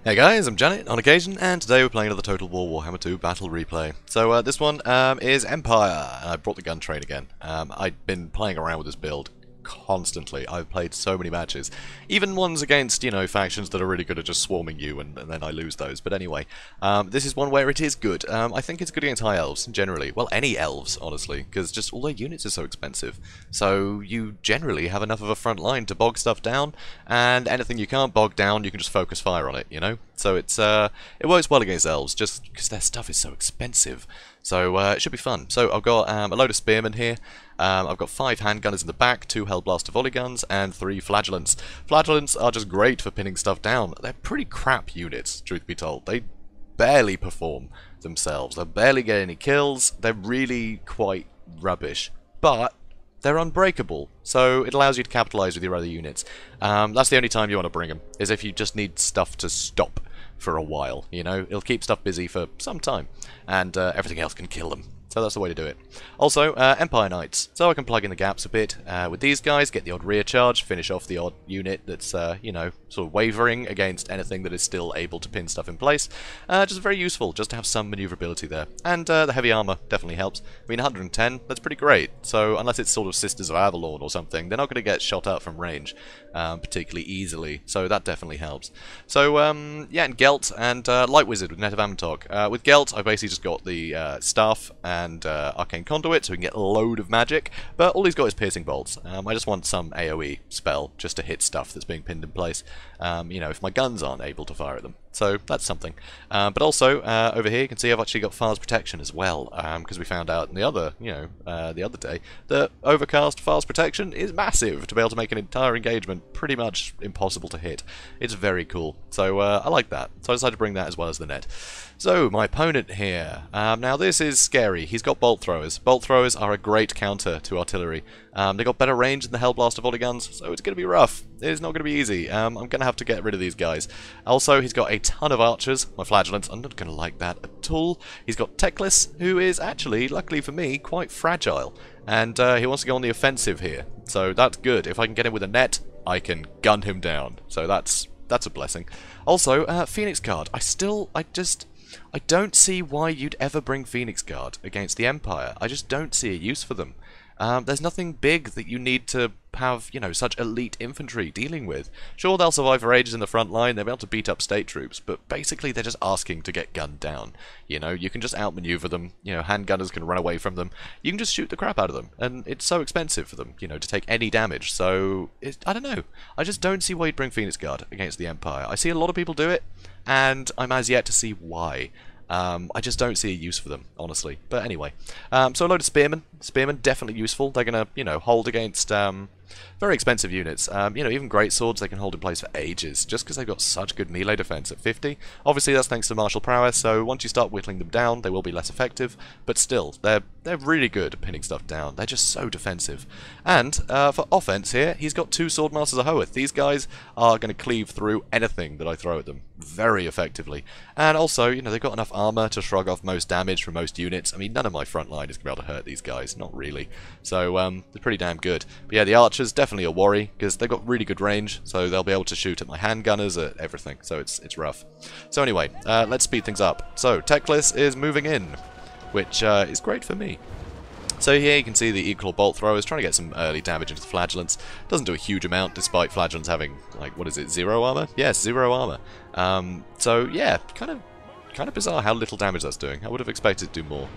Hey guys, I'm Janet on occasion, and today we're playing another Total War Warhammer II Battle Replay. So this one is Empire, and I brought the gun train again. I've been playing around with this build constantly. I've played so many matches, even ones against, you know, factions that are really good at just swarming you, and then I lose those. But anyway, this is one where it is good. I think it's good against high elves, generally. Well, any elves, honestly, because just all their units are so expensive. So you generally have enough of a front line to bog stuff down, and anything you can't bog down, you can just focus fire on it, you know? So it's it works well against elves, just because their stuff is so expensive. So it should be fun. So I've got a load of spearmen here. I've got 5 handgunners in the back, 2 hellblaster volley guns, and 3 flagellants. Flagellants are just great for pinning stuff down. They're pretty crap units, truth be told. They barely perform themselves. They barely get any kills. They're really quite rubbish. But they're unbreakable, so it allows you to capitalise with your other units. That's the only time you want to bring them, is if you just need stuff to stop for a while, you know? It'll keep stuff busy for some time, and everything else can kill them. So that's the way to do it. Also, Empire Knights. So I can plug in the gaps a bit with these guys, get the odd rear charge, finish off the odd unit that's, you know, sort of wavering against anything that is still able to pin stuff in place. Just very useful, just to have some maneuverability there. And the heavy armor definitely helps. I mean, 110, that's pretty great. So unless it's sort of Sisters of Avalon or something, they're not going to get shot out from range particularly easily. So that definitely helps. So, yeah, and Gelt and Light Wizard with Net of Amantok. With Gelt, I basically just got the staff and Arcane Conduit, so we can get a load of magic, but all he's got is Piercing Bolts. I just want some AoE spell just to hit stuff that's being pinned in place, you know, if my guns aren't able to fire at them. So that's something. But also, over here you can see I've actually got Fars Protection as well, because we found out in the other, you know, the other day, that Overcast Fars Protection is massive to be able to make an entire engagement pretty much impossible to hit. It's very cool. So I like that. So I decided to bring that as well as the net. So, my opponent here. Now this is scary. He's got bolt throwers. Bolt throwers are a great counter to artillery. They've got better range than the Hellblaster volley guns, so it's going to be rough. It's not going to be easy. I'm going to have to get rid of these guys. Also, he's got a ton of archers. My flagellants, I'm not going to like that at all. He's got Teclis, who is actually, luckily for me, quite fragile. And he wants to go on the offensive here. So that's good. If I can get him with a net, I can gun him down. So that's a blessing. Also, Phoenix Guard. I don't see why you'd ever bring Phoenix Guard against the Empire. I just don't see a use for them. There's nothing big that you need to have, you know, such elite infantry dealing with. Sure, they'll survive for ages in the front line, they'll be able to beat up state troops, but basically they're just asking to get gunned down. You know, you can just outmaneuver them, you know, handgunners can run away from them, you can just shoot the crap out of them, and it's so expensive for them, you know, to take any damage, so, I don't know. I just don't see why you'd bring Phoenix Guard against the Empire. I see a lot of people do it, and I'm as yet to see why. I just don't see a use for them, honestly. But anyway, so a load of spearmen. Spearmen, definitely useful. They're going to, you know, hold against very expensive units. You know, even great swords they can hold in place for ages, just because they've got such good melee defense at 50. Obviously, that's thanks to martial prowess, so once you start whittling them down, they will be less effective. But still, they're really good at pinning stuff down. They're just so defensive. And for offense here, he's got 2 Swordmasters of Hoeth. These guys are going to cleave through anything that I throw at them very effectively. And also, you know, they've got enough armor to shrug off most damage from most units. I mean, none of my front line is going to be able to hurt these guys, not really. So, they're pretty damn good. But yeah, the archers, definitely a worry, because they've got really good range, so they'll be able to shoot at my handgunners, at everything, so it's rough. So anyway, let's speed things up. So, Teclis is moving in, which is great for me. So here you can see the equal bolt throwers trying to get some early damage into the flagellants. Doesn't do a huge amount, despite flagellants having, like, what is it, 0 armor? Yes, 0 armor. So yeah, kind of bizarre how little damage that's doing. I would have expected it to do more.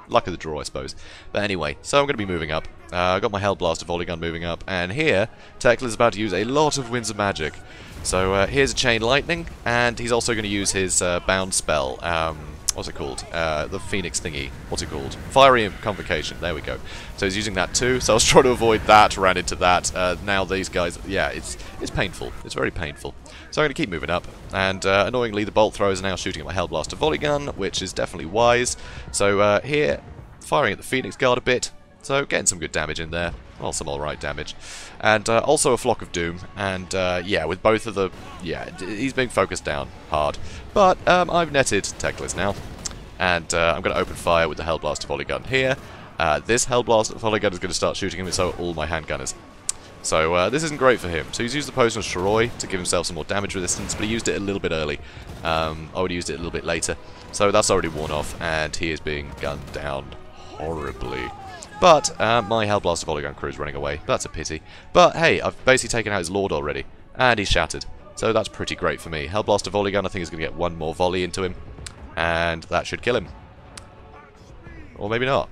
Luck of the draw, I suppose. But anyway, so I'm going to be moving up. I've got my Hellblaster volley gun moving up, and here, Teclis is about to use a lot of Winds of Magic. So here's a Chain Lightning, and he's also going to use his bound spell. What's it called? The Phoenix thingy. What's it called? Fiery Convocation. There we go. So he's using that too. So I was trying to avoid that, ran into that. Now these guys, yeah, it's painful. It's very painful. So I'm going to keep moving up. And annoyingly, the bolt throwers are now shooting at my Hellblaster volley gun, which is definitely wise. So here, firing at the Phoenix Guard a bit. So getting some good damage in there. Well, some alright damage. And also a Flock of Doom. And yeah, with both of the... yeah, he's being focused down hard. But I've netted Teclis now. And I'm going to open fire with the Hellblaster volley gun here. This Hellblaster volley gun is going to start shooting him, so all my handgunners. So this isn't great for him. So he's used the Potion of Shiroi to give himself some more damage resistance, but he used it a little bit early. I would have used it a little bit later. So that's already worn off, and he is being gunned down horribly. But my Hellblaster Volley Gun crew is running away. That's a pity. But hey, I've basically taken out his Lord already, and he's shattered. So that's pretty great for me. Hellblaster Volley Gun, I think, is going to get one more volley into him, and that should kill him. Or maybe not.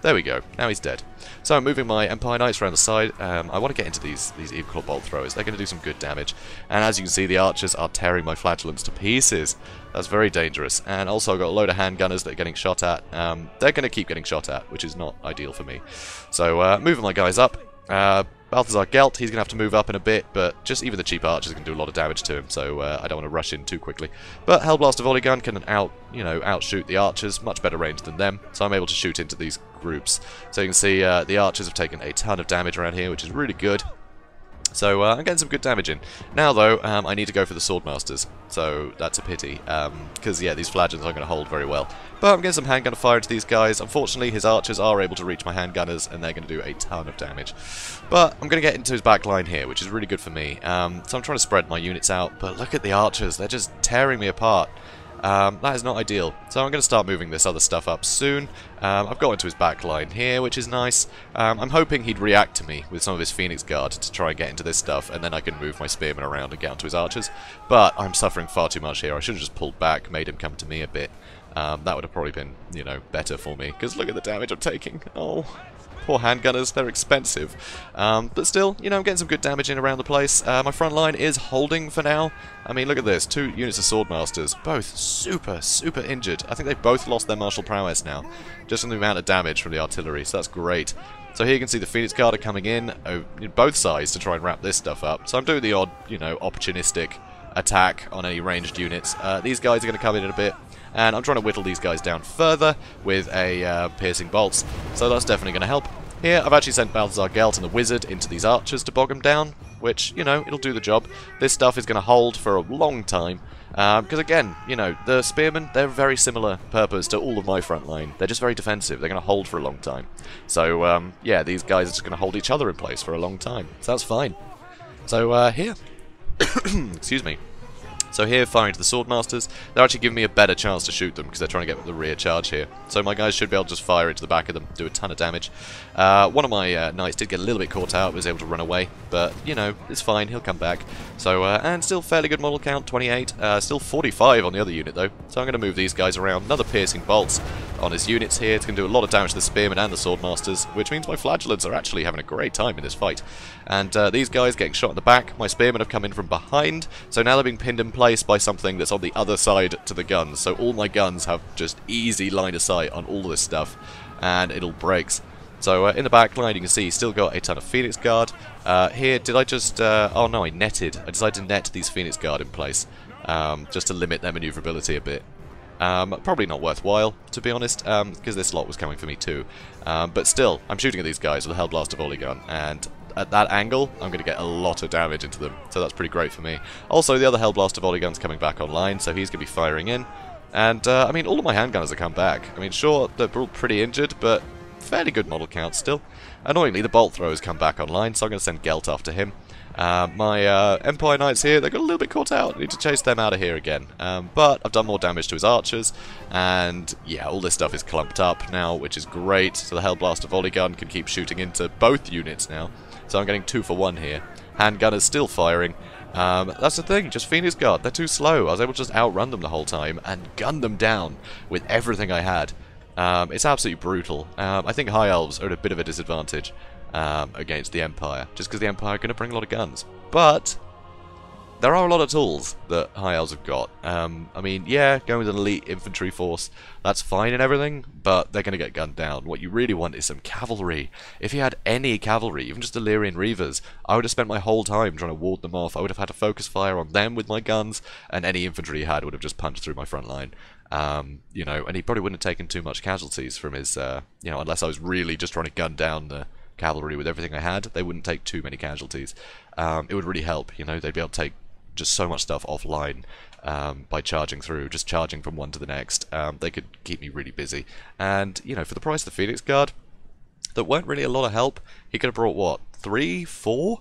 There we go. Now he's dead. So I'm moving my Empire Knights around the side. I want to get into these Evil Bolt throwers. They're going to do some good damage. And as you can see, the archers are tearing my flagellants to pieces. That's very dangerous. And also I've got a load of handgunners that are getting shot at. They're going to keep getting shot at, which is not ideal for me. So moving my guys up. Balthazar Gelt, he's going to have to move up in a bit, but just even the cheap archers can do a lot of damage to him, so I don't want to rush in too quickly. But Hellblaster Volley Gun can outshoot the archers, much better range than them, so I'm able to shoot into these groups. So you can see the archers have taken a ton of damage around here, which is really good. So I'm getting some good damage in. Now though, I need to go for the Swordmasters, so that's a pity, because yeah, these flagellants aren't going to hold very well. But I'm getting some handgunner fire into these guys. Unfortunately, his archers are able to reach my handgunners, and they're going to do a ton of damage. But I'm going to get into his back line here, which is really good for me. So I'm trying to spread my units out, but look at the archers, they're just tearing me apart. That is not ideal. So I'm going to start moving this other stuff up soon. I've got into his back line here, which is nice. I'm hoping he'd react to me with some of his Phoenix Guard to try and get into this stuff, and then I can move my Spearmen around and get onto his archers. But I'm suffering far too much here. I should have just pulled back, made him come to me a bit. That would have probably been, better for me, because look at the damage I'm taking. Oh, poor handgunners, they're expensive. But still, I'm getting some good damage in around the place. My front line is holding for now. I mean, look at this. 2 units of Swordmasters, both super, super injured. I think they've both lost their martial prowess now, just from the amount of damage from the artillery, so that's great. So here you can see the Phoenix Guard are coming in, both sides, to try and wrap this stuff up. So I'm doing the odd, opportunistic attack on any ranged units. These guys are going to come in a bit, and I'm trying to whittle these guys down further with a piercing bolts, so that's definitely going to help. Here, I've actually sent Balthazar Gelt and the Wizard into these archers to bog them down, which, it'll do the job. This stuff is going to hold for a long time, because again, the Spearmen, they're very similar purpose to all of my front line. They're just very defensive. They're going to hold for a long time. So, yeah, these guys are just going to hold each other in place for a long time. So that's fine. So, here. Excuse me. So here, firing to the Swordmasters, they're actually giving me a better chance to shoot them because they're trying to get the rear charge here. So my guys should be able to just fire into the back of them, do a ton of damage. One of my knights did get a little bit caught out, was able to run away, but, it's fine, he'll come back. So, and still fairly good model count, 28, still 45 on the other unit though. So I'm going to move these guys around, another piercing bolts on his units here. It's going to do a lot of damage to the Spearmen and the Swordmasters, which means my Flagellants are actually having a great time in this fight. And these guys getting shot in the back, my Spearmen have come in from behind, so now they're being pinned in place by something that's on the other side to the guns. So all my guns have just easy line of sight on all this stuff, and it all breaks. So in the back line you can see still got a ton of Phoenix Guard. Here, did I just... oh no, I netted. I decided to net these Phoenix Guard in place, just to limit their maneuverability a bit. Probably not worthwhile, to be honest, because this lot was coming for me too. But still, I'm shooting at these guys with a Hellblaster Volley Gun, and at that angle, I'm going to get a lot of damage into them, so that's pretty great for me. Also, the other Hellblaster Volley Gun's coming back online, so he's going to be firing in. And, I mean, all of my handgunners have come back. I mean, sure, they're all pretty injured, but fairly good model count still. Annoyingly, the bolt throwers come back online, so I'm going to send Gelt after him. My Empire Knights here, they got a little bit caught out. I need to chase them out of here again. But I've done more damage to his archers, and yeah, all this stuff is clumped up now, which is great. So the Hellblaster Volley Gun can keep shooting into both units now. So I'm getting 2 for 1 here. Handgunner's still firing. That's the thing, just Phoenix Guard, they're too slow. I was able to just outrun them the whole time and gun them down with everything I had. It's absolutely brutal. I think High Elves are at a bit of a disadvantage against the Empire, just because the Empire are going to bring a lot of guns. But there are a lot of tools that High Elves have got. I mean, yeah, going with an elite infantry force, that's fine and everything, but they're going to get gunned down. What you really want is some cavalry. If you had any cavalry, even just Illyrian Reavers, I would have spent my whole time trying to ward them off. I would have had to focus fire on them with my guns, and any infantry he had would have just punched through my front line. And he probably wouldn't have taken too much casualties from his, unless I was really just trying to gun down the cavalry with everything I had, they wouldn't take too many casualties. It would really help, they'd be able to take just so much stuff offline by charging through, just charging from one to the next. They could keep me really busy. And, for the price of the Phoenix Guard, that weren't really a lot of help. He could have brought, what, 3, 4?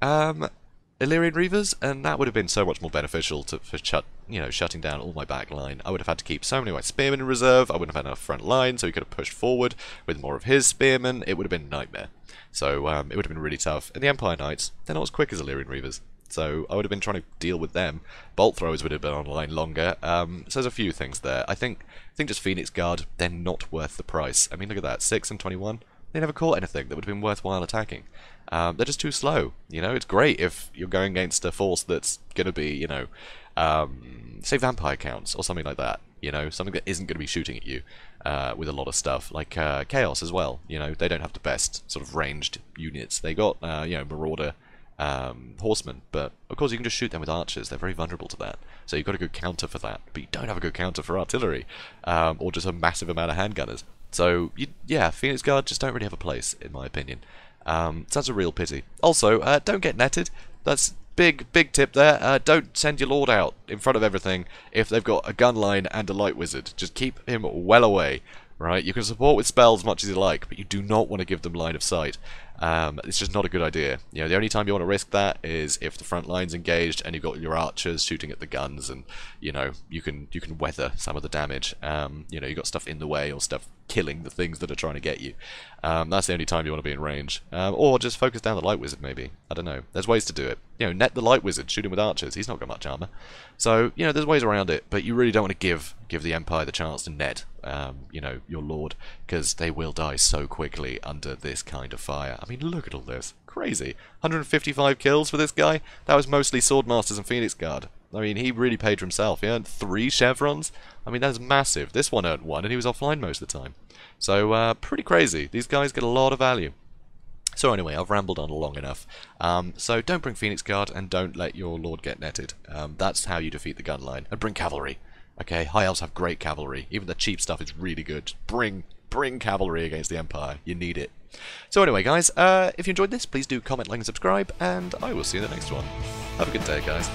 Illyrian Reavers, and that would have been so much more beneficial for shutting down all my back line. I would have had to keep so many of my spearmen in reserve. I wouldn't have had enough front line, so he could have pushed forward with more of his spearmen. It would have been a nightmare. So it would have been really tough. And the Empire Knights, they're not as quick as Illyrian Reavers. So I would have been trying to deal with them. Bolt throwers would have been online longer. So there's a few things there. I think just Phoenix Guard, they're not worth the price. I mean, look at that, 6 and 21. They never caught anything that would have been worthwhile attacking. They're just too slow. You know, it's great if you're going against a force that's going to be, say vampire counts or something like that. You know, something that isn't going to be shooting at you with a lot of stuff, like Chaos as well. You know, they don't have the best sort of ranged units. They got, Marauder horsemen, but of course you can just shoot them with archers. They're very vulnerable to that. So you've got a good counter for that, but you don't have a good counter for artillery, or just a massive amount of handgunners. So, yeah, Phoenix Guard just don't really have a place, in my opinion. So that's a real pity. Also, don't get netted. That's big tip there. Don't send your lord out in front of everything if they've got a gun line and a light wizard. Just keep him well away, right? You can support with spells as much as you like, but you do not want to give them line of sight. It's just not a good idea. You know, the only time you want to risk that is if the front line's engaged and you've got your archers shooting at the guns, and you know you can weather some of the damage. You've got stuff in the way or stuff killing the things that are trying to get you. That's the only time you want to be in range. Or just focus down the light wizard, maybe. I don't know. There's ways to do it. You know, net the light wizard, shoot him with archers. He's not got much armor. So, you know, there's ways around it, but you really don't want to give the Empire the chance to net, your lord, because they will die so quickly under this kind of fire. I mean, look at all this. Crazy. 155 kills for this guy. That was mostly Swordmasters and Phoenix Guard. I mean, he really paid for himself. He earned 3 chevrons. I mean, that's massive. This one earned 1, and he was offline most of the time. So, pretty crazy. These guys get a lot of value. So anyway, I've rambled on long enough. So don't bring Phoenix Guard, and don't let your lord get netted. That's how you defeat the gun line. And bring cavalry. Okay, High Elves have great cavalry. Even the cheap stuff is really good. Just bring cavalry against the Empire. You need it. So anyway, guys, if you enjoyed this, please do comment, like, and subscribe, and I will see you in the next one. Have a good day, guys.